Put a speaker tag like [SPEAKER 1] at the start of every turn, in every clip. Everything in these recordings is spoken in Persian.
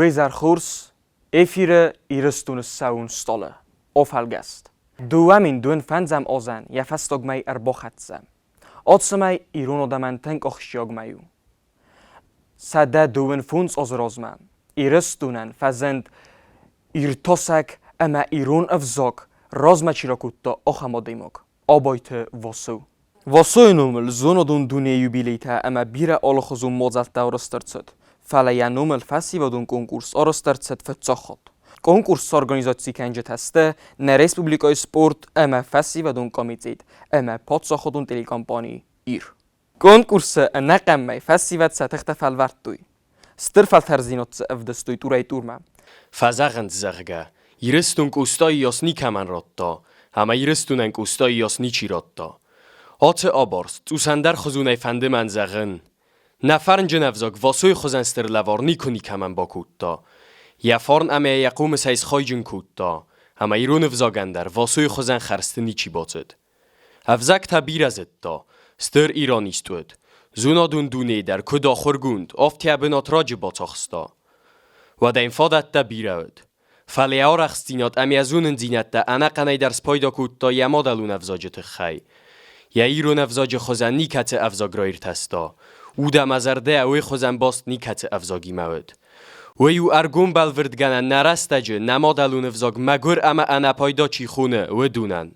[SPEAKER 1] Wezarchurs, efire Irıstoны săууon stъалы, Афălgăst. Duamin duen fanzam ozan, ja fastog mij erbochatzam. Otse mij iron odaman tenk ochsjog miju. Sada duen funs ozrozma, Irıstonen fazend irtosak ama iron avzog, rozma chirakutta ochamodimog, Abaiты Вассо. Вассо numel zonodun dunia jubilita ama bira alchozum mozalta orostartsat. Fala numel festivalun konkurs orostartsat fatsakhot. Konkurs organizacji kanjet heste, na Respublikای sport ama festivalun komitet ama patsakhotun telekampani ir. Konkurs naqamay festivat satehtafal vartui. Stirfal terzinot avdastui turay turma.
[SPEAKER 2] Fazagand zagga. Irıstun kustay yasni kaman rotta. Ama Irıstonen kustay yasni chi rotta. Ate abars, tusandar khuzunay fande manzagın. Nafarn jenavzog Vassoy khuzanster lavarni kuni kaman bakutta. Yafarn ama yaqum sayz khayjun kutta. Ama iron vzagandar Vassoy khuzan kharstni chi botsed. Avzak tabir azetta. Ster iranistwed. Zunadun dune der kuda khurgund. Aftiabenat raj batsakhsta. Wadain fadat tabiraud. Faleauraxstinat amiazunen zinatta ana qanay dars payda kutta yamadalun avzajet khay. یا ایرون افزاج خوزن نیکت افزاگ را ارتستا. او دم ازرده اوی خوزن باست نیکت افزاگی مود. وی او ارگون بلوردگنه نرستجه نمادلون افزاگ مگر اما انا پایدا چی خونه و دونن.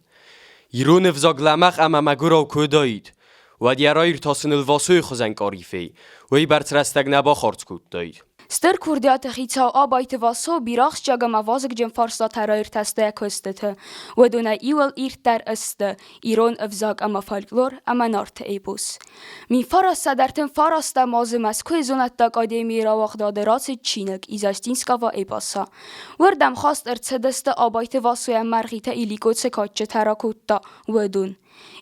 [SPEAKER 2] ایرون افزاگ لمخ اما مگر او کدایید. و دیرای ارتاسن الواسوی خوزن کاریفی. وی برترستگ نبا خارد کود دایید.
[SPEAKER 3] Stër kurdiat khitsa Abaiты Вассо birax jaga mavazg jem farsa terair teste kostete weduna iwel irter este iron avzag ama folklor ama nart epos mi farasa derten farasta mazemas kwezonat akademi ra wagdade ras chinek izastinskava epasa werdam khast ertsedeste Abaiты Вассо margita ilikotse katche terakutta wedun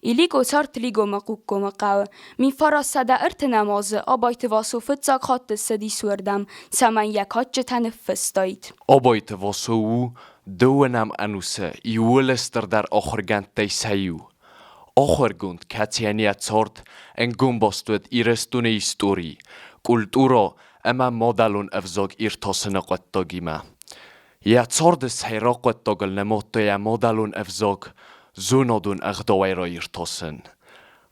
[SPEAKER 3] Iliko sart ligo makukko maqaw. Min farasada ارتنماز Abaiты Вассо فتزاق خط السدي سوردم سمن يكاتج تنفستايت.
[SPEAKER 4] Abaiты Вассо دوانم انوسه يولستر در آخرگند تیسیو. آخرگند کتیانیت سارت انگون باستود ایرستون ایستوری. کلتورا اما مادلون افزاگ ایرتاسن قطاگیمه. یا سارد سیرا قطاگل نموتو یا مادلون افزاگ زونادون اغداوی را ایرتاسن.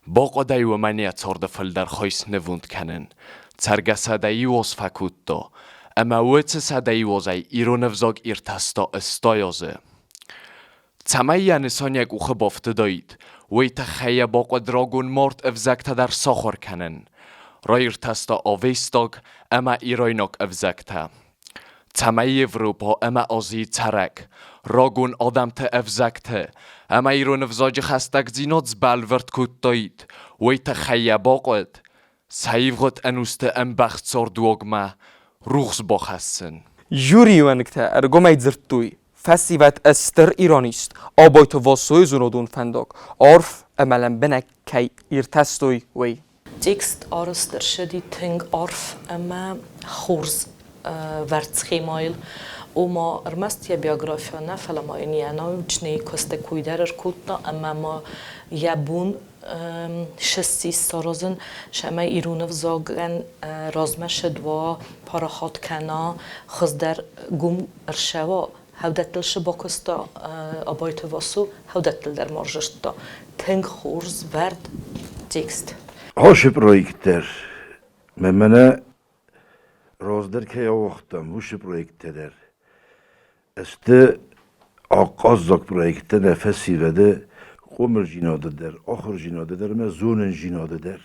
[SPEAKER 4] باقا دیو منیت سارد فلدر خایس نووند کنن. ترگه سدهی واز فکوتا. اما ویت سدهی وازی ایرون افزاگ ایرتستا استایازه. تمه یه نسان یک اوخه بافته دایید. ویت خیه باقا دراگون مارت افزاگتا در ساخر کنن. را ایرتستا آویستاگ اما ایرایناک افزاگتا. تمه اروپا اما آزی ترک. راگون آدم تا افزاگتا. اما ایرون افزاج خستک زینات زبالورد کود دایید. ویت خیه باقاید. سایفغت انوسته ام بخت ساردوگمه. روغز باخستن.
[SPEAKER 1] جوری ونکته ارگومید زرتوی. فستیوت استر ایرانیست. Abaiты Вассо زونادون فندق. عرف املن بنک کی ایرتستوی وی.
[SPEAKER 5] Tekst arster شدی تنگ عرف اما خورز ورتخیمایل. وما ارمست یا بیوگرافیا نه فلما اینیانا وچنی کست کویدر کودنا اما ما یبون شستی سرازن شما ایرون فزاگن رازمه شدوا پاراخات کنا خزدر گم ارشوا هودتلش باکستا Abaiты Вассо هودتل در مارجشتا تنگ خورز ورد تکست
[SPEAKER 6] هاش پرویکتر ممنه رازدر که یا وقتم هوش پرویکتر است آغازک پرویکتر نفسی وده قمر جیناده در آخر جیناده در من زونن جیناده در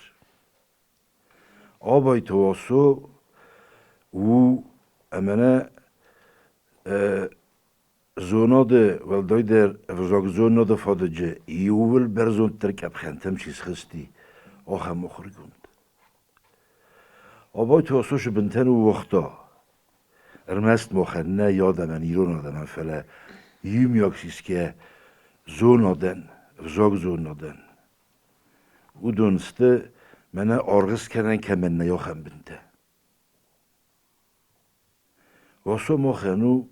[SPEAKER 6] Abaiты Вассо او امنه زوناده ولدای در افزاگ زوناده فادجه ایول برزون ترکب خنتم چیز خستی آخم مخرگوند Abaiты Вассо بنتن و وقتا ارمست مخنه یادم من ایران آدم فله یوم یاکسیست که زونادن افزاگ زونادن او دونسته منه آرغز کردن که من نیاخم بنده Вассо مخنو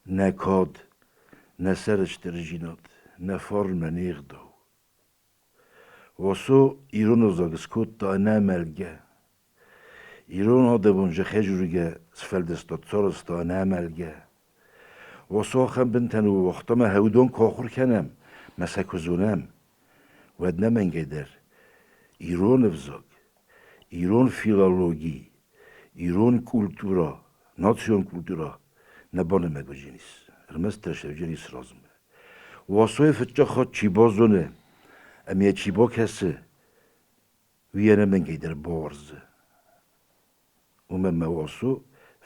[SPEAKER 6] نکاد نسرش ترجینات نفار منیغ دو Вассо ایران ازاگس کود تا نملگه ایران آده بونجه خجورگه سفلدستو تصرستو ناملگه وصوخم بنتن ووقتما هودون كوخور كنم مسكوزونم ودنا من قدر ایران افزاق ایران فیلولوژی ایران کلتورا ناسیون کلتورا نبانه مگوجینیس رمست ترشوجینیس رازم واسوی فتجا خود چی بازونه امیه چی با کسه ویانه من قدر بارزه ومن واسو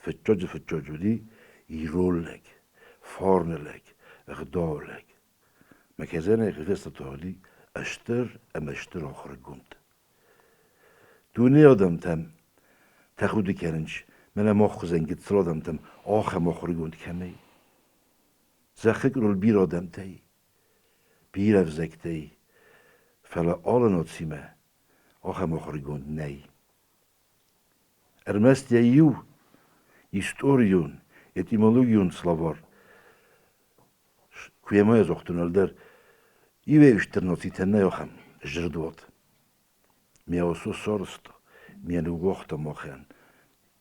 [SPEAKER 6] فتجا جودی ایران لک فارن لک اغدار لک مکزنه غفست تالی اشتر اشتر آخر گند دونه آدم تم تخودی کننش من مخ زنگید سر آدم تم آخر آخر گند کمی زخک رول بیر آدم تی بیر افزک تی فلا آل ناتسیمه آخر گند نی ارمست یو historion etimologion slavar kuyemaya zohtunalder ive işternotitenne yocham jirdot miaosu sorsto mianu gohta mochen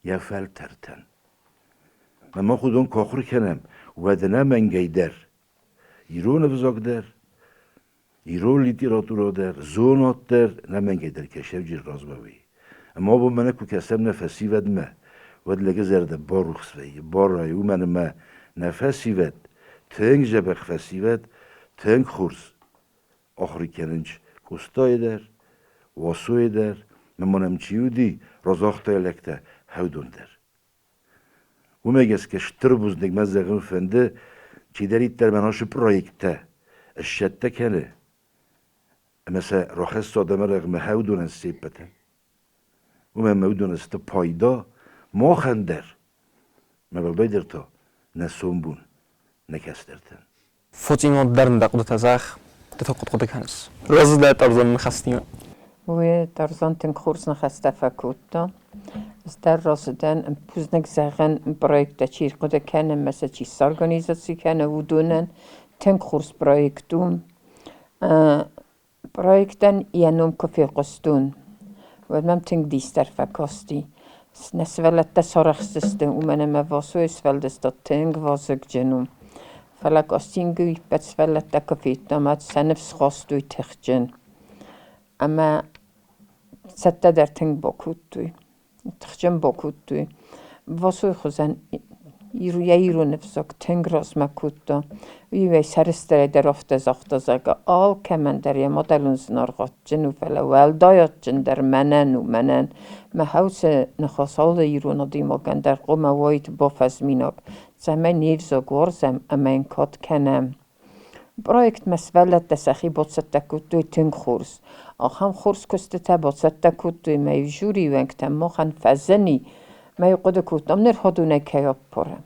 [SPEAKER 6] ya felterten ama khudon kokhur kenem wadena men geyder iron vzog der iron literatura der zonot der nemen geyder keşevcir razbavi ama bu mene ku kesem nefesi vedme ود لگه زرده باروخ سوی بارای او من ما نفسی ود تنگ جبخ فسی ود تنگ خورس آخری کننج کستای در واسوی در ممانم چیو دی رازاختای لکته هودون در او مگس که شتر بوز نگمز زغم فنده چی دارید در مناش پرویکته اشته کنه مثلا راخص آدم رغم هودون سیبته او من هودون است پایدا ما خندر مبلغ در تا نسومبون نکسترتن
[SPEAKER 1] فوتینو درن دقیقه تزخ قد کنس راز در ترزان نخستیم
[SPEAKER 7] و ترزان تن خورس نخسته فکوتا از در رازدن پوزنک زغن پرویکت چیر قد کنه مثل چی سارگانیزاسی کنه و دونن تن خورس پرویکتون پرویکتن یانوم کفی قستون و من تنگ دیستر فکاستی نسولت سارخسته و من ما واسو سفلدست تنگ واسق جنوم فلک استینگوی بس سفلت کفیت نماد سنفس خواستوی تخجن اما سته در تنگ باکوتوی تخجن باکوتوی واسو خوزن ایرو نفسک تنگ راز مکوتا وی سرستره در افت زخت زگا آل کمن در یه مدلون زنارغات جنو فلا والدایات جن در منن ما حوس نخواستال ایرو ندیم آگن در قوم وایت بافز میناک زمین نیوزا گورزم اما این کات کنم پرویکت مسولت دسخی بودست تکوتوی تنگ خورس آخام خورس کسته تا بودست تکوتوی میوجوری ونگتم مخن فزنی ما يقعد كوت أمنر هادونا كياب برا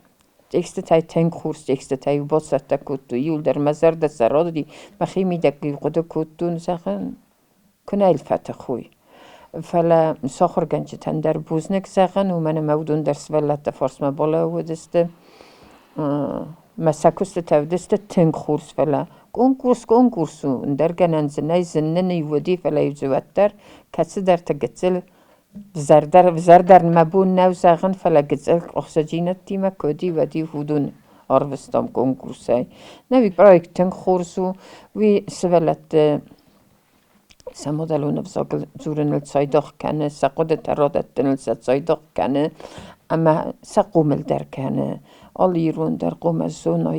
[SPEAKER 7] تكست تاي تنك خورس تكست تاي بوسة تكوتو يول در مزار ده سراد دي بخيمي دك يقعد كوتون زخن كنا الفتح خوي فلا ساخر جنج تندر بوزنك زخن ومن مودون در سولت فارس ما بالا ودست مساكوست تودست تنك خورس فلا كونكورسو در جنان زناي زنني ودي فلا يزوتر كسر در تجتل زردر مبون نو زغن فلا گزل اخساجینت تیمه کدی و دی هودون آروستام کنکورسای نوی پرویکتن خورسو وی سولت سمودلون افزاقل زورن السایداخ کنه سقود ترادت تنل سایداخ کنه اما سقومل در کنه آلیرون در قوم زونا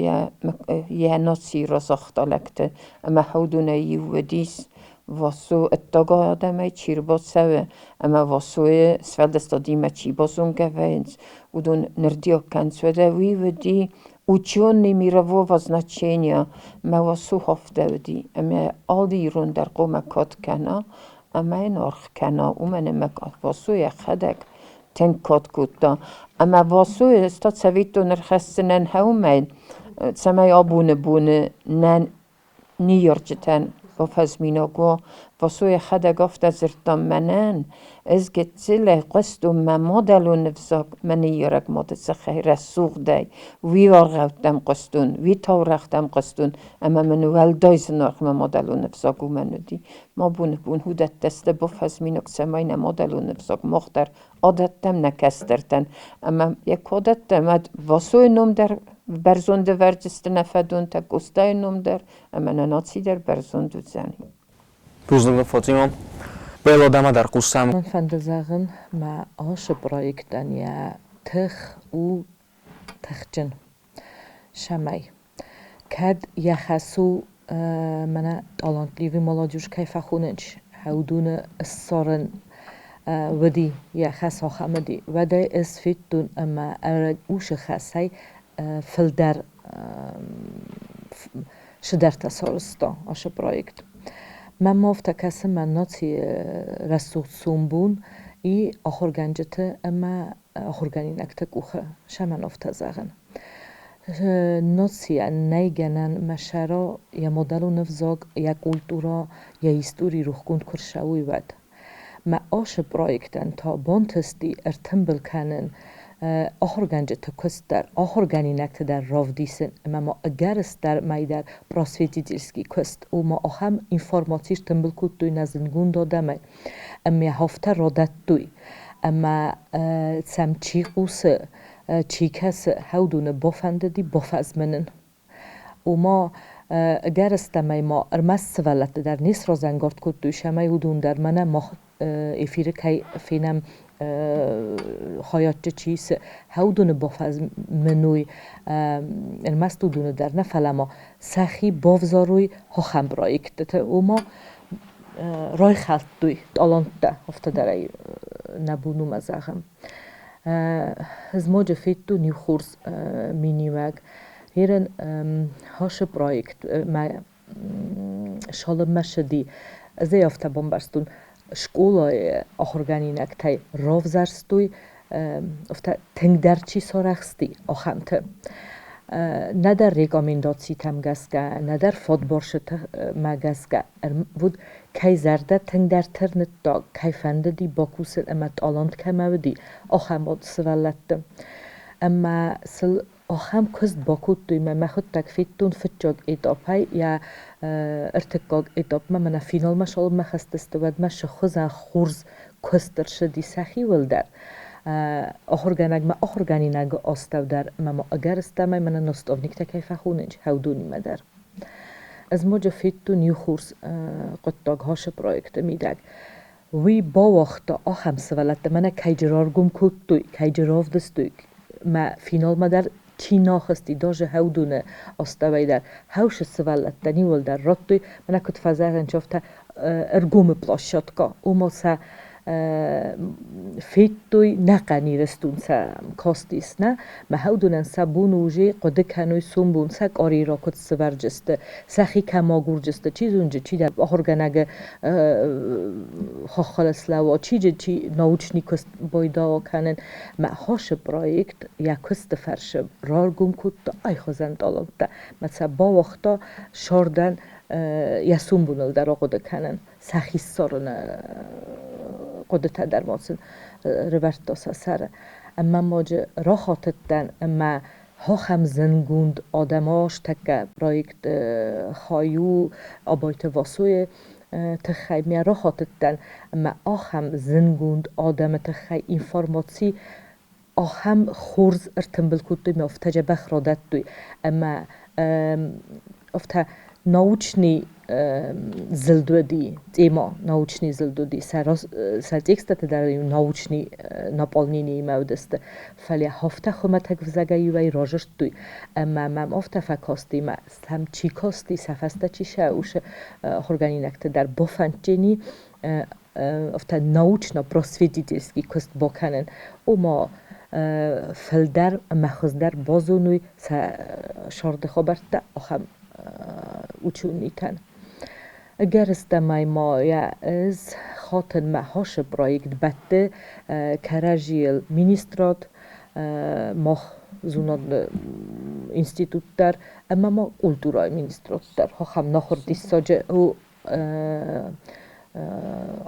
[SPEAKER 7] یه ناسی را ساختالکته اما هودونه یو دیس واسو اتاقا آدمه چیر باز سوه اما واسوی سفلدست آدیمه چی بازون گوینز و دون نردیا کنسوه ده وی دی اوچیون نمیره و وزنچینیا ما واسو هفته دی اما آل ایرون در قوم کات کنه اما این آرخ کنه و من اما واسوی خدک تنگ کات کتا اما واسوی استاد سویتو نرخستنن هاومین سمای آبونه بونه نن نیارجتن بفزمینو واسوی خدا گفت زرتم منن از گتزله قصد ما مدلو نفسك منی یرک مدت خیر سوق دی وی ورغتم قصدون وی تورختم قصدون اما من ولدایز نرخ ما مدلو نفسك و منو دی ما بون هودت دست بفزمینو سماین مدلو نفسك مختر عادتم نکسترتن اما یک عادتم واسوی نم در برزنده ورجست نفدون تا گستای نم در اما نناسی در برزنده زنی
[SPEAKER 1] Buzluğu Fatima. Böyle adama der kusam.
[SPEAKER 5] من فندزاغن ما آش پرویکتن یا تخ و تخجن شمای کد یخسو منه تالانتلیوی ملاجوش کیف خونج هودون الصارن ودی یخس آخمدی ودی اسفیتون اما ارگ اوش خسای فلدر شدر تصارستا آش پرویکت من مافتا کسی من ناتی رسوخ سومبون ای آخر گنجته اما آخر گنی نکته گوخه شمن افتا زغن ناتی نیگنن مشارا یا مدلو نفزاگ یا کلتورا یا هیستوری روح کند کرشوی ود ما آش پرویکتن تا بانتستی ارتنبل کنن آخر گنجه تکست در آخر گنی نکته در راو دیسن اما ما اگرست در مای در پراسویتیدیلسکی کست و ما آخم اینفارماتیش تنبل کود دوی نزنگون دادمه اما هفته رادت دوی اما سم چی قوسه چی کسه هودونه بافنده دی بافزمنن و ما اگرست مای ما ارمست سولت در نیست را زنگارد کود دوی شمای هودون در منه ما افیره که فینم خیاطچه چیز هودونه باف منوی المستو دونه در نفل ما سخی بافزاروی ها خم پرویکت و ما رای خلط دوی الان ده هفته درای نبونو مزاهم از ما جفیت دو نیو خورس مینیوگ هیرن هاش پرویکت ما شالم مشدی از یافته بامبرستون شکولای آخرگانی نکتای راو زرستوی افتا تنگ درچی سارخستی آخمته نه در ریگامنداتی تم گسگه نه در فادبارشت مگسگه بود کی زرده تنگ در ترنت دا کی فنده دی باکوسل اما تالانت کمه دی آخم باد سولتم اما سل آخم کست باکوت دوی ما خود تکفیتون فتجاگ ایتاپای یا ارتکاگ ایتاپ من فینال مشال مخستست ود مش خوزن خورز کستر شدی سخی ولدر آخرگانگ ما آخرگانی نگ آستو در ما اگر استمای من نستوفنیک تکیف خونج هودونی مدر از موجه فیتو نیو خورز قطاگ هاش پرویکت میدگ وی با وقت آخم سولت من کی جرار گم کود دوی کی جراف دستوی ما فینال مدر چی ناخستی داجه هودونه استوای در هوش سولت دنی ول در راتوی من کت فزارن چفته ارگوم پلاشاتکا او ما سا فیتوی نقنی رستون سا کاستیس نه ما هودونن سبون وجه قد کنوی سومبون سا کاری را کت سور جسته سخی کماگور جسته چیز اونجا چی در آخرگنگ خالص لوا چی نوچنی کست بایدا کنن ما هاش پرویکت یا کست فرش رارگم کت ای خوزند آلانده مثلا با وقتا شاردن یا سومبونل در قد کنن سخی سارن قدرت در ماسن روبرت داسا سر اما ماجه را خاطدن اما ها هم زنگوند آدماش تکه پرویکت خایو آبایت واسوی تخی می را خاطدن اما آخم زنگوند آدم تخی اینفارماتی آخم خورز ارتنبل کود می افتجه بخرادت دوی اما افته ناوچنی زلدودی تیما ناوچنی زلدودی سر تکستت در ناوچنی ناپالنینی مودست فلی هفته خمه تک وزگی وی راجشت دوی اما مم افته فکاستی ما هم چی کاستی سفسته چی شاوش خورگانی نکته در بافنچینی افته ناوچنا پراسویتیدیلسکی کست باکنن او ما فلدر مخزدر بازونوی شارده خبرت آخم učunitan. Gerstemmai maja ez haten ma hashe projekt bette karajil ministrat mach zunad instituttar amma ma kulturai ministrattar hacham nachor dissaje u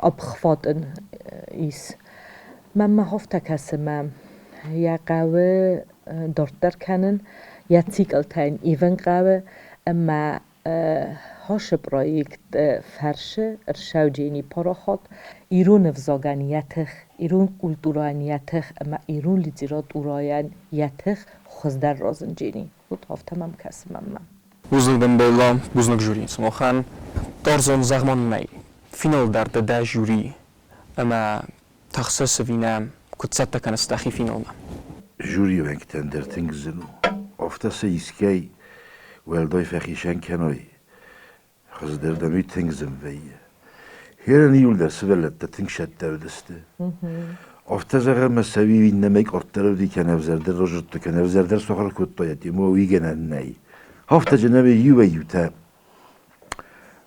[SPEAKER 5] abgevatten is. Men ma hofta kasse ma ja gawe dorter kennen ja zikeltein even gawe ma هاش پرویکت فرشه ارشاوجینی پروخات ایران افزاگانیتخ ایران کلتورانیتخ اما ایران لیترات اورایانیتخ خزدر رازنجینی بود هفتمم کسمم
[SPEAKER 1] بوزنگدم بیلام بوزنگ جوری سماخن دارزان زغمان می فینال در ده جوری اما تخصص وینم کتسات تکن استخی فینال
[SPEAKER 6] جوری وقتن در تنگزنو افتاس ایسکی ولدای فخیشن کنای خزدر دمی تنگزم ویه هر نیول در سوالت تنگشت دردسته افتاس اگر مساوی وین نمیک ارتر دی کنه زردر رجت کنه زردر سخر کتایتی مو ویگن نی هفته جنبه یو یوتا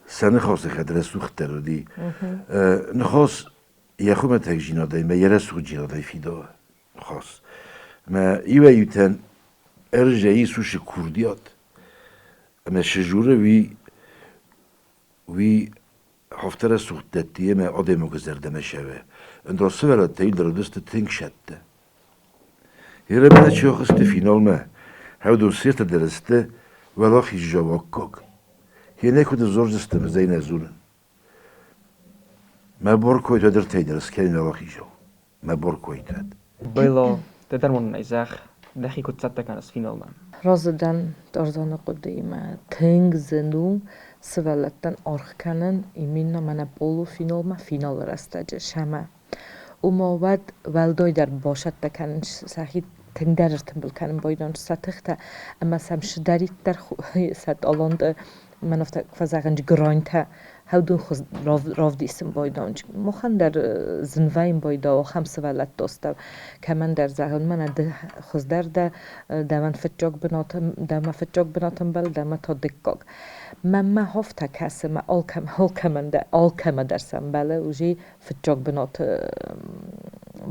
[SPEAKER 6] سن خاص خدر سوخت دی نخواست یخوم تکجینا دای ما یره سوخ جینا دای فیدا خاص ما یو یوتن ارجعی سوش کردیات اما شجوره وی هفته را سوخت دتیه ما آدمو گذرده مشوه اندراسه ولد تایل در دست تنگ شده هره بنا چه خسته فینال ما هاو دو سیرت درسته ولا خیش جواک کاک هی نکود زور جسته مزای نزولن ما بار کویت در تای درست کرین ولا خیشو ما بار کویت
[SPEAKER 1] بیلا تدرمون نیزخ دخی کتسات تکن از فینال من
[SPEAKER 5] رازدن دارزان قدیمه تنگ زندون سوالتن آرخ کنن ایمین من بولو فینال ما فینال رستجه شمه اما ود ولدای در باشد تکنن سخی تنگ دررتن بلکنن بایدان ستخته اما سمش دارید در ست آلاند من افتا کفازاقنج گراینته هودون خوز راف دیسم بایدانج مخن در زنوایم بایدا و خمس ولد داسته که من در زغن من خوز در من فتجاق بناتم بل دم تا دکاق من هفته کسی ما آل کم درسم بله وجی فتجاق بنات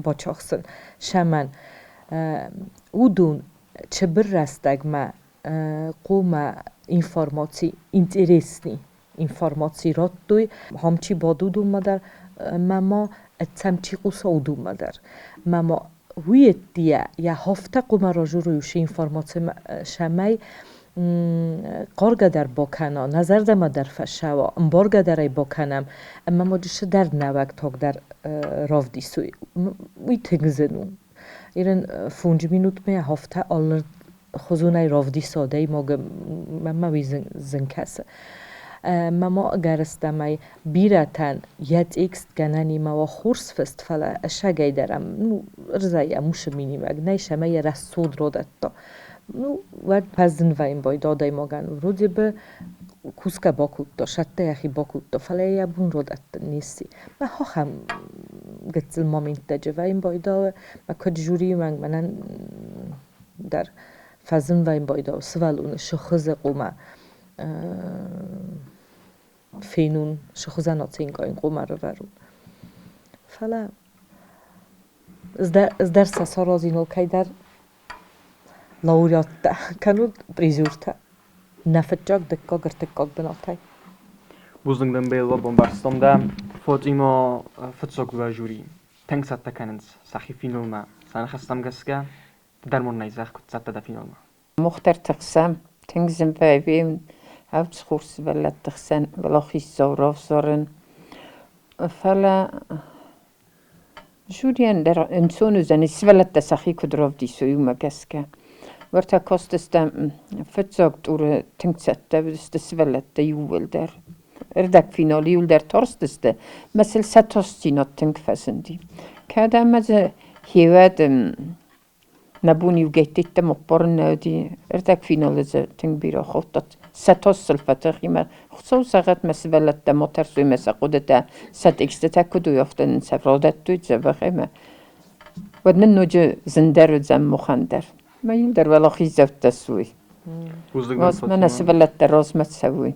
[SPEAKER 5] با چاخسن شمن اودون چه بر رستگ ما قوم informacji interesni informacji rottuj hamchi badudum madar mama etsamchi qusaudum madar mama ویتیا یا هفته قمر راجورویش informacji شمای قارگ در باکنا نظر دم در فشوا امبارگ در ای باکنم اما ماجش در نوک تاگ در راف دیسوی وی تگزنو ایرن 5 minut می هفته آلر خزونای رافدی ساده ای ما وی زنکسه ما گرستمای بیرتن یت ایکس گنانی ما و خورس فست فلا اشگای درم نو رزای موش مینی مگ نیشه ما یه رسود رو دتا نو ود پزن و این باید دادای ما گن رودی به کوسکا باکود دا شده یخی باکود دا فلا یه بون رو دتا نیستی ما ها هم گتزل مامین تجه و این باید دا ما کد جوری من در فزن و این باید سوالون شخص قومه فینون شخص ناتینگا این قومه رو ورون فلا از در ساسا رازینو که در لاوریات ده کنود پریزورته نفتجاک دکا گرتکاک بناتای
[SPEAKER 1] بوزنگدم بیل و بومبارستم دم فوت ایما فتساک و جوری تنگ سات تکننز سخی فینال ما سان خستم گسکه درمون نیزخ کت سات ده فینال ما
[SPEAKER 7] مختار تقسم تنگزم فایبیم هاوتس خورس ولد تقسن ولا خیس زوراف زارن فلا جوریان در انسانو زنی سولد تسخی کدراف دیسویو مگسکه ورتا کاستستم فتزاک دور تنگسته بدست سولد دیول در اردک فینالیول در تارستسته مثل ستاستینات تنگ فسندی که آدم از هیواد نبونی و گیتیت مقبارن نودی اردک فینال از تنگ بیرا خودت ستاست الفتح خیمه خصوص ساقت مثل ولد دم ترسوی مثل قدرت ست اکسته کدو یافتن سفرادت دوید زبا خیمه و ننوجه زندر و زم مخندر ما یون در ولا خیزفت تسوی واس من از ولد در راز متسوی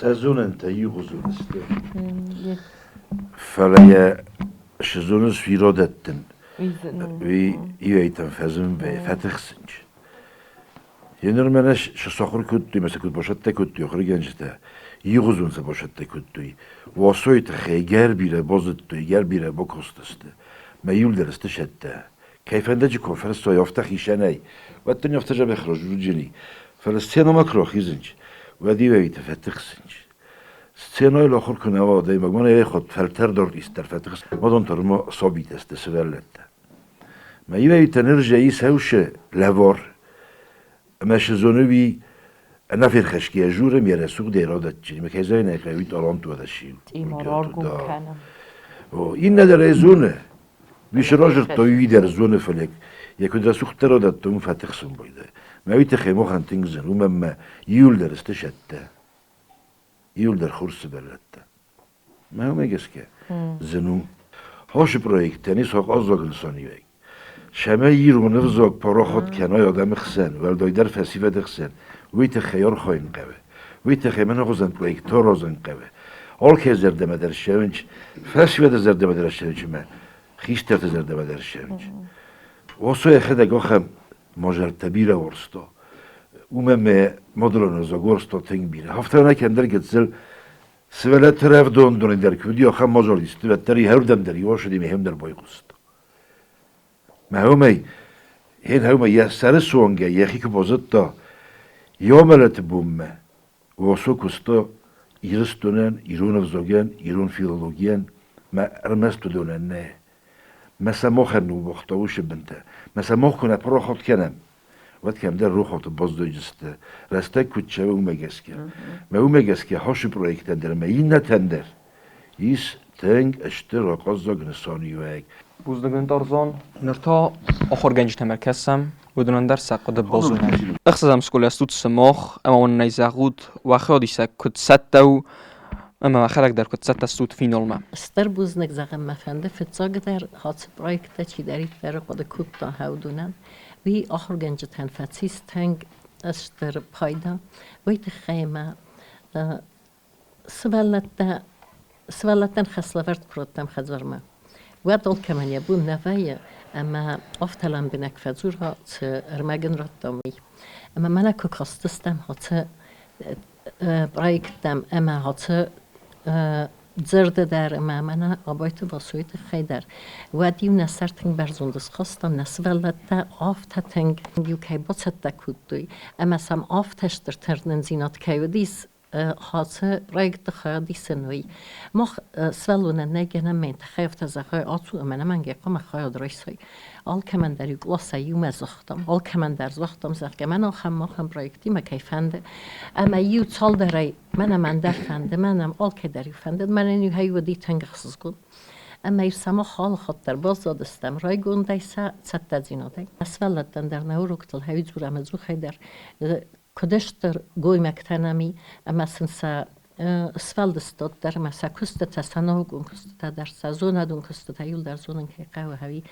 [SPEAKER 6] سازون انت یغزون است فلا شزونس فیرادتن وی ایتن فزن و فتح سنج Yenir meneş şu sokur küttü mesela küt boşatta küttü yukarı gençte. Yığızunsa boşatta küttü. Vassoyt ger bire bozuttu ger bire bokostastı. Meyul derste şette. Keyfendeci konferans soy yaftah işeney. Vatten yaftaca bekhroş rujini. Falestiyana makro khizinç. Vadi ve tefetixsinç. Scenayla okhur kunava dayma bana yahut felter dort ister fetix. Modon tormo sobit este severlette. Meyve tenerjeyi sevşe levor. مش زنوبی نفر خشکی جورم یه رسوق دیرادت چی مکیزای نکوی تالان تو داشتیم.
[SPEAKER 5] ایمارار گم کنم.
[SPEAKER 6] و این نداره زونه. بیش راجر تویی در زونه فلک. یک رسوق ترادت تو مفتخ سن بوده. میویت خیمه خانتینگ زن و مم یول در استشته. یول در خورس برلته. ما هم میگس که زنو هاش پرویکت تنیس ها آزاگ لسانی وی. شما یرونه وزاق پراخت کنای آدم خسن ولدای در فسیفه دخسن ویت خیار خواهیم قوه ویت خیمن غزن پرویکتار آزن قوه آل که زردمه در شونج فسیفه در زردمه در شونج من خیشتر در زردمه در شونج واسو اخده گاخم ماجر تبیره ورستا اومم مدلون وزاق ورستا تنگ بیره هفته نکندر گتزل سوالت طرف دون در کودی آخم ماجر دیست و تری هر دم در یواشدی مهم در بای قست ما همه هما یه سر سوانگه یکی که بازد تا یا ملت بومه واسو کستا ایرستونن ایرون افزاگن ایرون فیلولوگین ما ارمست دونن نه مثلا ما خرنو بختاوش بنته مثلا ما کنه پرا خود کنم وقت کم در رو خود باز دوجسته رسته کچه و اومگسکه ما اومگسکه هاش پرویکت در ما این نتندر ایس تنگ اشتر راقازاگ نسانی وگ
[SPEAKER 1] بوزدگن تارزان نرتا آخر گنج تمرکزم بدونن در سقد بازون اخسازم سکول استود سماخ اما من نیزاغود و خیادی سکت ستو اما خلق در کت ست استود فینال ما
[SPEAKER 8] استر بوزنگ زغم مفنده فتزاگ در هات پرویکت چی دارید در قد کوتا هودونن وی آخر گنج تنفتیس تنگ استر پایدا ویت خیمه سوالتن خسلورد پروتم خزورما ودول كمان يبون نفايا أما أفتلم بنك فزورها ترمجن رتامي أما ملك كاستستم هات برايكتم أما هات زرد در أما منا أبايت واسويت خيدر وديو نسرتن برزوندس خواستم نسولتا آفتتنگ يوكي باتتا كودوي أما سم آفتشتر ترنن زينات كيوديس هات رایت خیلی سنوی ما سوالونه نگنم من تخیفت از خیلی آتو من منگه قم خیلی درستی آل که من در یوگلاس یوم زختم آل که من در زختم زخم من آخم ما خم پرویکتی مکیفنده اما یو تال داری من در فنده منم آل که در یوفنده من اینو هی ودی تنگ خصوص کن اما ایرسما خال خاطر باز دادستم رای گونده سه تزیناده سوالتن در نورکتل هی زورم زو خیلی کدشتر گوی مکتنمی اما سنسا سفالدستاد در مسا کست تسانو گون کست در سازون دون کست تایل در زونن که قهوه هوی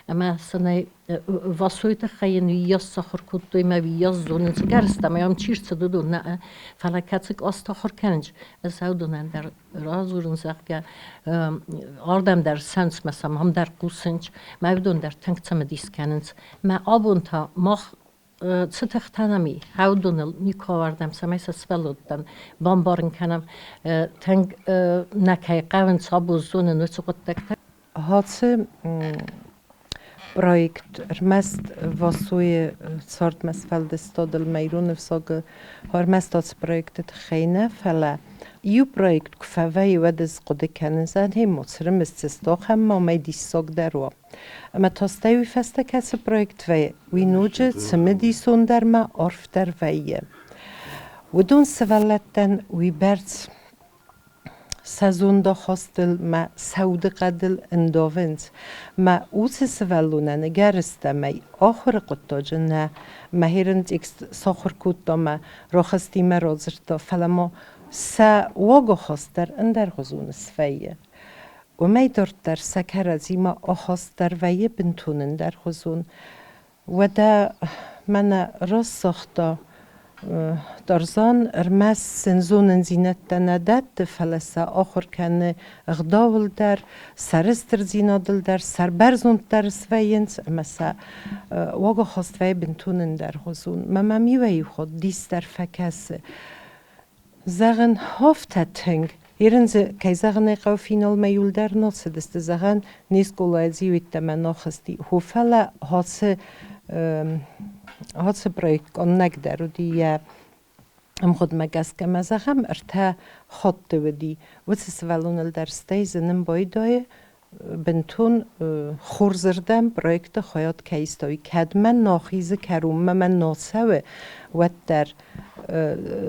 [SPEAKER 8] اما سنای واسویت خیلی نیاز سخر کدوی ما بیاز زونن سگرست اما هم چیرت دو نه فلکاتک آستخر کنج از هودونن در رازورن زخگه آردم در سنس مثلا هم در قوسنج ما بدون در تنگ تم دیس کننج ما آبون تا مخ ستختنمی هودونل نیکاوردم سمیس سفلودن بامبارن کنم تنگ نکای قوان صابو زونه نوچقت دکتر
[SPEAKER 7] هاتse projekt mest vassoje sort mest Afălgăstodel meirun vsag har mest als projektet geine felle ju projekt kfavei wedes qode kenzen hem motsrem iststoch hem ma medi sog derwa ama tostawi feste kase projekt ve we noje smedi sonderma orf der veie ودون سوالتن وی برد سازون دا خواستل ما سود قدل اندوونز ما اوس سوالونه نگرسته می آخر قطعه نه مهرند اکس ساخر کود ما راخستی ما رازرتا فلما سا واقع خواستر اندر غزون سفیه و می دارد در سکر ازی ما آخواستر ویه بنتونن در غزون و دا من راست ساختا
[SPEAKER 9] درزان ارمس سنزون زینت تندد فلسا آخر کنه اغداول در سرستر زینادل در سربرزون در سوینس مسا واقع خواستوی بنتونن در خزون ممیوی خود دیست در فکس زغن هفته تنگ ایرنز که زغن قو فینال میول در ناس دست زغن نیست گلایزی ویت من ناخستی هفله هاتس projekt konnek der och de خود مگس که مزخم ارتا خط ودی و سوالون در استیزنم بایدای بنتون خورزردم پروژه خیات کیستایی کد من ناخیز کروم من ناسوه و در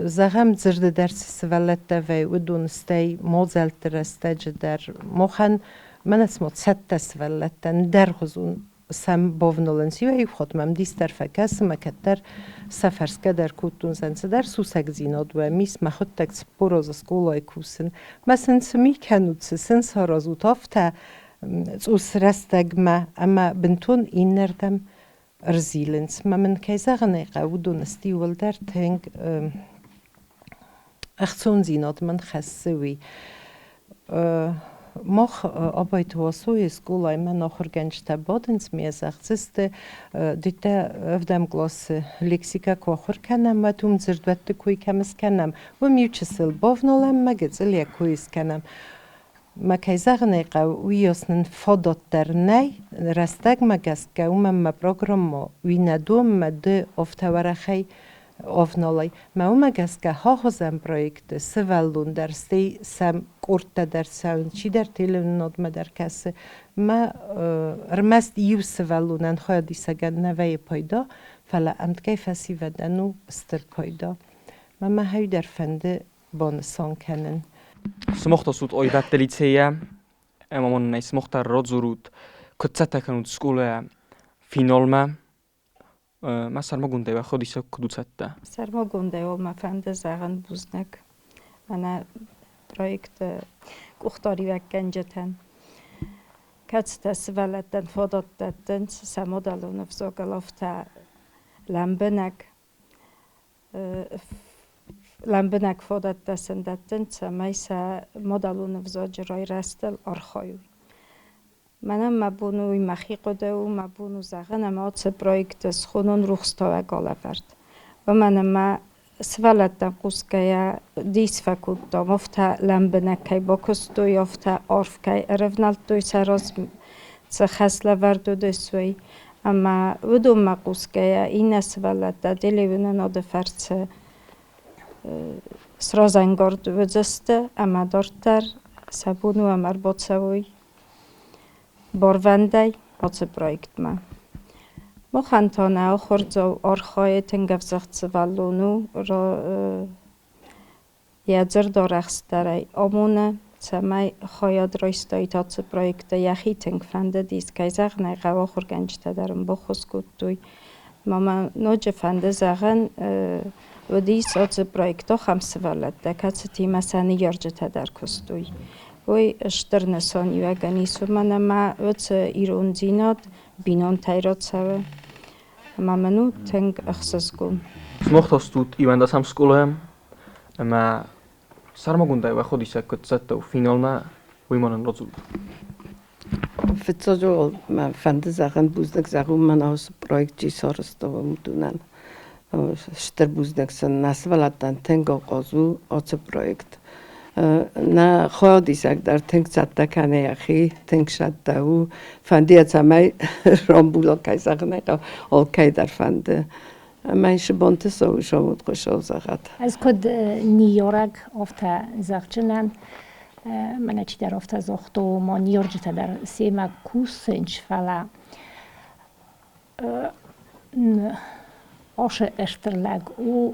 [SPEAKER 9] زخم زرد درس سوالت و دونستی موزل ترستج در مخن من اسمت ست سوالتن در خزون سم باونولنسی و خود مم دیست در فکس مکتر سفرسکه در کودتون زنسه در سوسک زیناد و میس مخود تکس پروز سکولای کوسن مثلا سمی کنود سن سارازوت افته اوس رستگ ما اما بنتون این نردم رزیلنس ما من کیزاغنه قودون استیول در تنگ اختون زیناد من خسوی مخ Абайты Вассо школай мен ахыр генчте баденс мезахцисте дите вдем классы лексика кохыр кенем ва тум зирдветте куй кемис кенем و میوچسل بافنولم مگزل یکویس کنم مکیزاغنه قو ویاسنن فادات در نی رستگ مگس که اومم پروگرام وی ندوم مده افتورخی آفنالای ما مگس که ها هزم پروژه سوالون در ستی سم کورت در ساون چی در تلفن ما در کس ما رمست یو سوالونن خواهدی سگن نوی پایدا فلا امد کیف اسی ودنو استر پایدا ما هاي در فنده بانسان کنن
[SPEAKER 1] سمخت سود آیدت دلیتیه اما من نسمخت راد زرود کتسته کنود سکوله فینال ما سرما گنده و خودی سه کدوسته
[SPEAKER 7] سرما گنده و ما فنده زغن بوزنک انا پروژه گفتاری و گنجتن کتسته سوالتن فاداتتن سمادلون افزاگلافته لمبنک فادات سندتن سمیسا مدلون افزاجرای رستل آرخایوی منم مبونوی مخی قده و مبونو زغن اما آتس پروژه سخونون روخستا و گاله ورد و منم سوالتن قوسکه دیس فکودتا مفتا لمبنکی با کستو یافتا آرفکی ارفنالتوی سراز خسله وردو دسوی اما ودوم مقوسکه این سوالت دلیونه ناده فرچه سرازنگارد وزسته اما دارتر سبونو امر باتسوی باروندی آتس پروژه ما خانتانه آخرزو آرخای تنگف زخت سوالونو را یادر دارخستره آمونه سمی خواهد رایستایی تاتس پروژه یخی تنگ فنده دیست که زغنه قوا خورگنجته درم بخوز کود دوی ماما نوجه فنده زغن و دیست آتس پروژه خم سوالت ده کسی تیمه سنی یارجته در کستوی وی اشتر نسانی و گنیس و من ما وچه ایرون زیناد بینان تایرات سوه ما منو تنگ اخصاص کن
[SPEAKER 1] سمخت استود ایوان دست هم سکوله اما سرما گنده و خودی سه کتسته و فینال ما ویمانن رازول
[SPEAKER 10] فتزاجو ما فنده زغن بوزدک زغون من آس پروژه جی سارستا و مدونن شتر بوزدک سن نسولتن تنگ آقازو آس پروژه نه خواهدی سگ در تنگ زده کنه یخی تنگ شده و فندی از همه رامبولا که زغنه آلکی در فنده من شبانت سویش آمود خوشحال زغد
[SPEAKER 11] از کد نیارک آفته زغچنن من چی در آفته زغتو ما نیارجته در سیمه کوسنج فلا آش اشترلگ و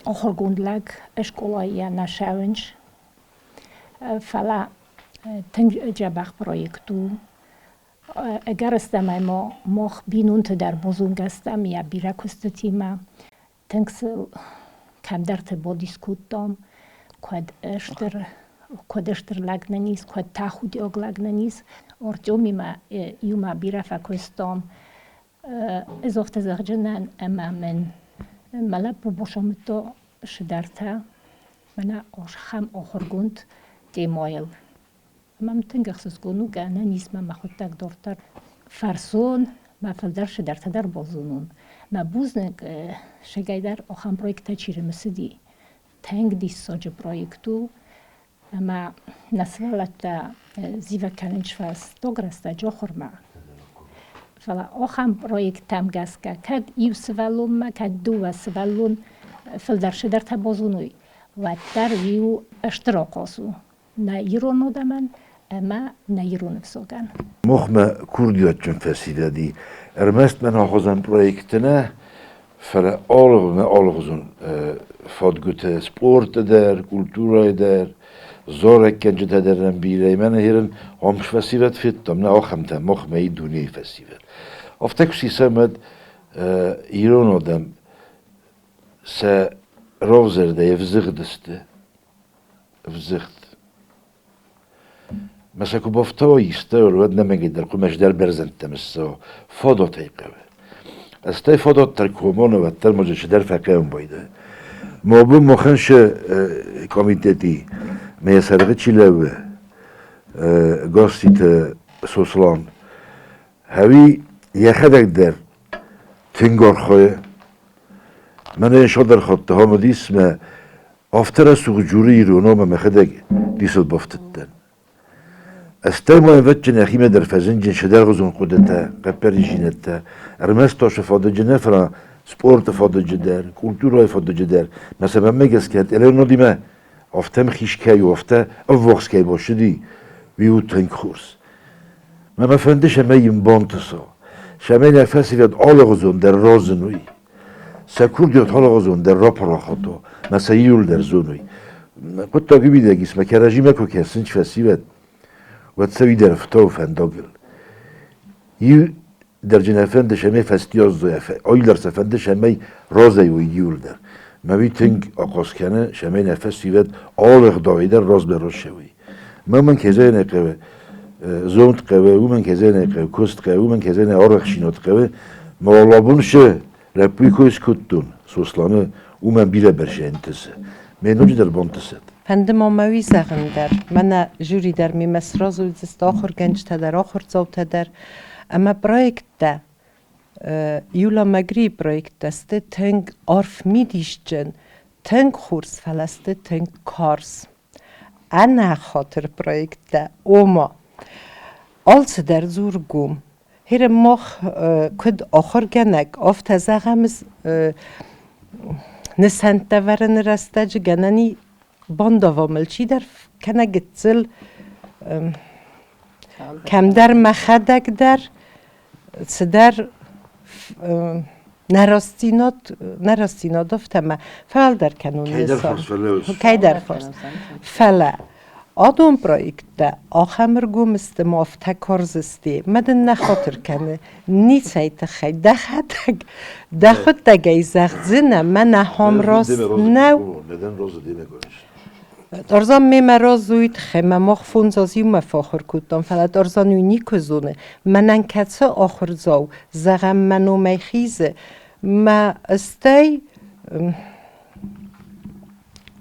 [SPEAKER 11] آخرگوندلگ اشکولایی نشاونج فلا تنگ جبخ پروژکتو اگر استمای ما مخ بینونت در بزرگ استم یا بیرکست تیما تنگسل کم درت با دیسکوتام کد اشتر لگ ننیز کد تاخودی اگ لگ ننیز ارجومی ما یوما بیرفکستام از افت زغجنن اما من ملا ببوشم تو شدرته منا آش خم آخرگوند دیمایل من تنگخص کنو که نه نیست من خود تک دورتر فرسون ما فلدر شدرته در بازونون ما بوزنگ شگایدر آخام پرویکت چیره مسدی تنگ دی ساج پرویکتو ما نسوالت زیو کلنج فاست دوگرسته جا خورما فلا آخام پرویکت تام گس که کد ایو سوالون ما کد دو سوالون فلدر شدرته بازونوی و در ویو اشتراکاسو نه ایرانو دمن اما نه ایران فسوگن
[SPEAKER 6] مخمه کردیات چون فسیده دی ارمست من آخوزن پرویکتنه فلا آلغزون فادگوته سپورت در کلتورای در زارک کنجه تدرن بیره من هیرن همش فسیوت فیتم نه آخمتم مخمه ای دنیای فسیوت افتک سیسمد ایران آدم سه روزرده یفزغدسته افزغد مثلا که بافتای استور ود نمیگه در قمش در برزنده مثلا فادا تیقه استای فادا ترکومان و تر مجلس در فقه بایده ما بو مخنش کمیتتی میسرقه چیلوه گاستیت سوسلان هوی یخدک در تنگار خواه من انشاء در خطه ها مدیس ما افتر سوق جوری ایرانو ما مخدک دیسل بافتدن استای ما وجه نخیمه در فزنجن شدر غزون قدرته قپری جینته ارمستاش فاده جنه فرا سپورت فاده جدر کلتورای فاده جدر مثلا من میگست کرد الان ندیمه افتم خیشکی و افته افوخس کی باشدی ویو تنگ خورس ما مفنده شما یم بانتسا شما نفسی وید آل غزون در رازنوی سکور دیوت حال غزون در را پراخاتو مثلا یول در زونوی قد تاقی بیدگیست ما که رژیمه که کسنج فسی وید و تسوی در فتاو فنداگل یو در جنفند شما فستیاز دوی آیلر سفند شما رازه و یول در موی تنگ آقاس کنه شما نفسی وید آل اقداوی در راز براز شوی من کزای نقوه زوند قوه او من کزای نقوه کست قوه او من کزای نقوه آرخشینات قوه مالابون شه رپوی کویس کتون سوسلانه او من بیره برشه انتسه مینوجی در بانتسه
[SPEAKER 9] پندما موی زغن در من جوری در می مسراز و زست آخر گنج در آخر زوت در اما پرویکت ده یولا مگری پرویکت دسته تنگ عرف می دیشجن تنگ خورس فلسته تنگ کارس انا خاطر پرویکت ده اوما آلس در زور گوم هیر مخ کد آخر گنگ آفت زغمز نسنت ورن رستج گننی بانداوامل چی در کنه گتزل کم در مخدک در صدر نراستینات افتما فعل در کنون کی در فاست فلا آدم پرویکت ده آخمر گومست مافته کارزستی مدن نخاطر کنه نیسایت خی ده خود دگه زخت زنه من هم راست نو درزان میمراز زوید خیمه مخ فونزازی مفاخر کودم فلا درزان یونی کزونه منن کتسه آخر زاو زغم منو میخیزه ما استی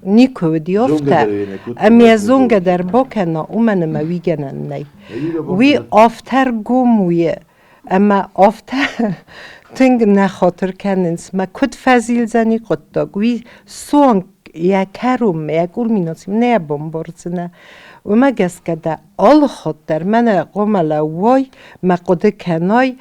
[SPEAKER 9] نیکو دیافته امی زونگ در باکنا او من موی گنن نی وی آفتر گومویه اما آفتر تنگ نخاطر کننس ما کد فضیل زنی قداگ وی سوانگ یک کروم یک اول میناسیم نه بمبارزنه و ما گس کده آل خود در من قمل وای ما قده کنای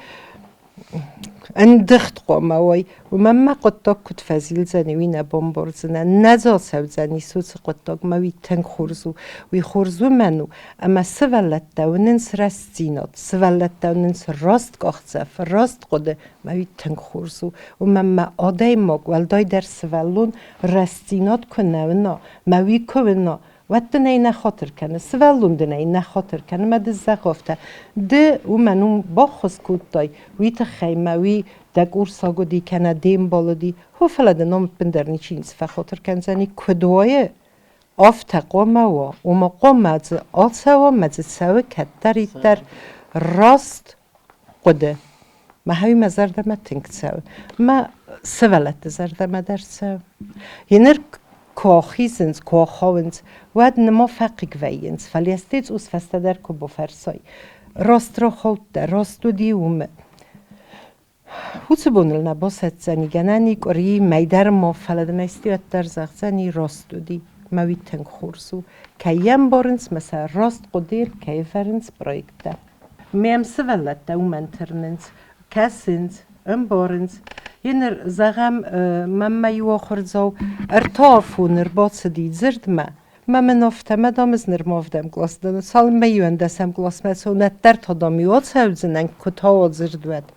[SPEAKER 9] اندخت قوم وای و من ما قداگ کد فضیل زنی وی نه بمبارزنه نزا سو زنی سوس قداگ ما وی تنگ خورزو وی خورزو منو اما سوالت دوننس رستینات سوالت دوننس راست گاختزف راست قده ما وی تنگ خورزو و من ما آدای ماگ والدای در سوالون رستینات کنه ونا ما وی کنه وقت دنای نخاطر کنه سوالون دنای نخاطر کنه ما دزه گفته ده و منو با خود کودای وی تخیمه وی دگور ساگو دی کنه دیم بالا دی هو فلده نام بندرنی چینز فخاطر کن زنی کدوایه آفت قومه و ما قومه از آلسه و مزه سوه کتری در راست قده ما هاوی مزردم تنگتساو ما سوالت زردم درساو ینر کوخیزنز کوخاونز ود نما فقیق وینز فلیستیز اوز فسته در کو بفرسای راست را خود در راست و دیوم هوت بونل نباست زنی گنانی کاری میدر ما فلدن استیات در زنی راست و دی موی تنگ خورسو که یم بارنس مثلا راست قدیر که فرنس پرویکت میم سوالت دا اومنترننز کسنز بارنس ینر زغم مم یو خورزاو ارتافون ارباط دی زرد ما من افتم دامز نرمافدم گلاس دن سال میون دستم گلاس مسونت در تا دامیوت سوزنن کتا زرد ود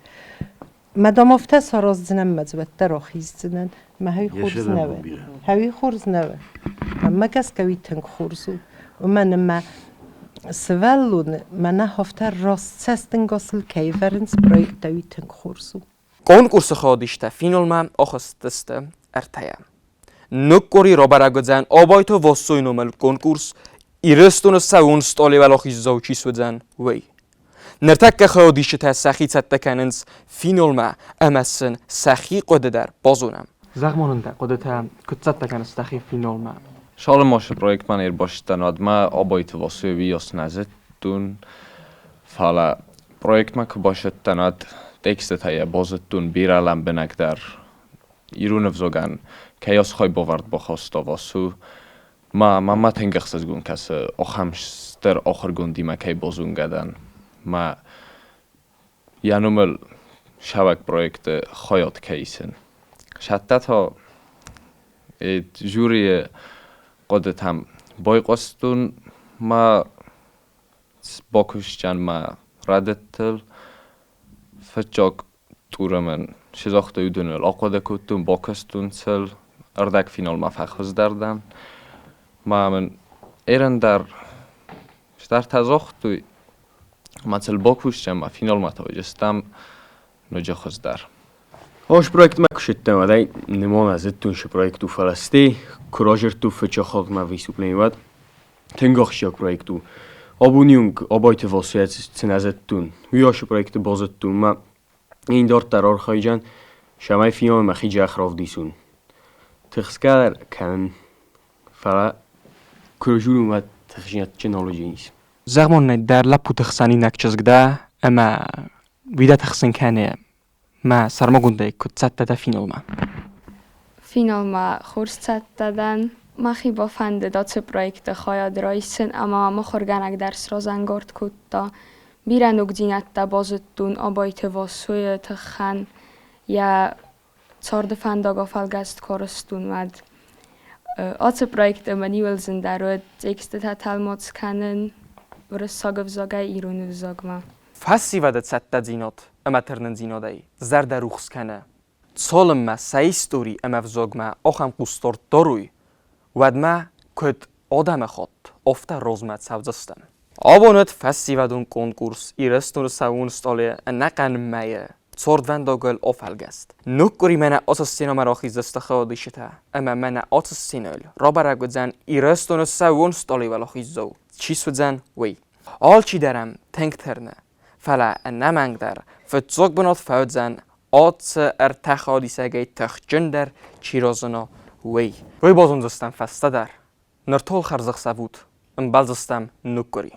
[SPEAKER 9] مدام افته ساراز زنم مزود در آخیز زنن ما هاوی خورز نوه هاوی خورز نوه اما کس کوی تنگ خورزو و من ما سوالون من هفته راست سستن گاسل کی فرنس پرویکت دوی تنگ خورزو
[SPEAKER 1] Konkursu xodişte finalma Afəlgəstdə ərtəyə. Nökkori robaragödzən Abaiты Вассо номel konkurs Irıstoны săууon stъалы vəloxizzav çisvədzən vəy. Nərtəkkə xodişte səxi çəttəkənins finalma əməsin səxi qodədər bazonam.
[SPEAKER 12] زغماننده قدرت کتزت تکنست دخی فینال ما
[SPEAKER 4] شال ماشه پرویکت من باشتناد ما آبایت واسوی بیاس نزدتون فعلا پرویکت ما که باشتناد تکست تایه بازتون بیرالم بنک در ایرون افزاگن که یاس خواهی باورد با خواستا واسو ما تنگخ سزگون کس آخمشتر آخر گوندی ما که بازون گدن ما یعنومل شبک پرویکت خواهیات کهیسن شتت ها جوری قدرت هم بای قصدون ما باکوش جن ما ردتل فتجاک طور من شزاخته یودونل آقاده کتون باکستون سل اردک فینال ما فخوز دردن ما من ایران در تزاختوی ما سل باکوش جن ما فینال ما توجستم نجا خوز در
[SPEAKER 2] Hoş proekt me kuşetten vaday nemon azettun şu projektu falasti kurajertu fıçaxak me visuplenivat tengaxşak projektu abuniung Abaiты Вассо azettun huya şu projektu bazettun ma این دار ترار خایجان شمای فیلم مخی جاخراف دیسون تخسکار کن فلا کروجون اومد تخشینت تکنولوژی نیست
[SPEAKER 1] زغمان در لپو تخسانی نکچزگده اما ویده تخسن کنه ما سرماگونده کتزت داده
[SPEAKER 3] فینال ما خورست دادن ما خیبا فنده دا چه پرویکت خواهد رایسن اما ما خورگنک درس را زنگارد کد دا بیرن اگدینت دا بازدون آبایت واسوی تخن یا چارد فنداگ آفەلگەست کارستون مد آت پرویکت منیول زنده رو تکست تا تلمات کنن ور ساگف زاگه ایرون زاگما
[SPEAKER 1] فسی وده چت زینات اما ترنن زینادهی زرد روخس کنه سالم ما سایستوری اما وزاگما آخم قستار داروی ود ما کد آدم خود افته روزمت سوزستم آبانت فسی ودون کنکورس ایرستون سăууon stъалы نقن میه Цордвандогол Афәлгăст. Нуккори мена атсина марахиздаста хадишта, ама мена атсинал. Рабарагудзан Ирыстоны сăууон stъалы валахиззау. Чисвудзан вей. Алчи дарам тенктерне. Фала намангдар. Фцог бнат фаудзан атс ارتخادیسگی تخجندر چیرازنا وی. وی بازونزستم فستدر. نرتول خرزق سوود. ام بالزستم نکری.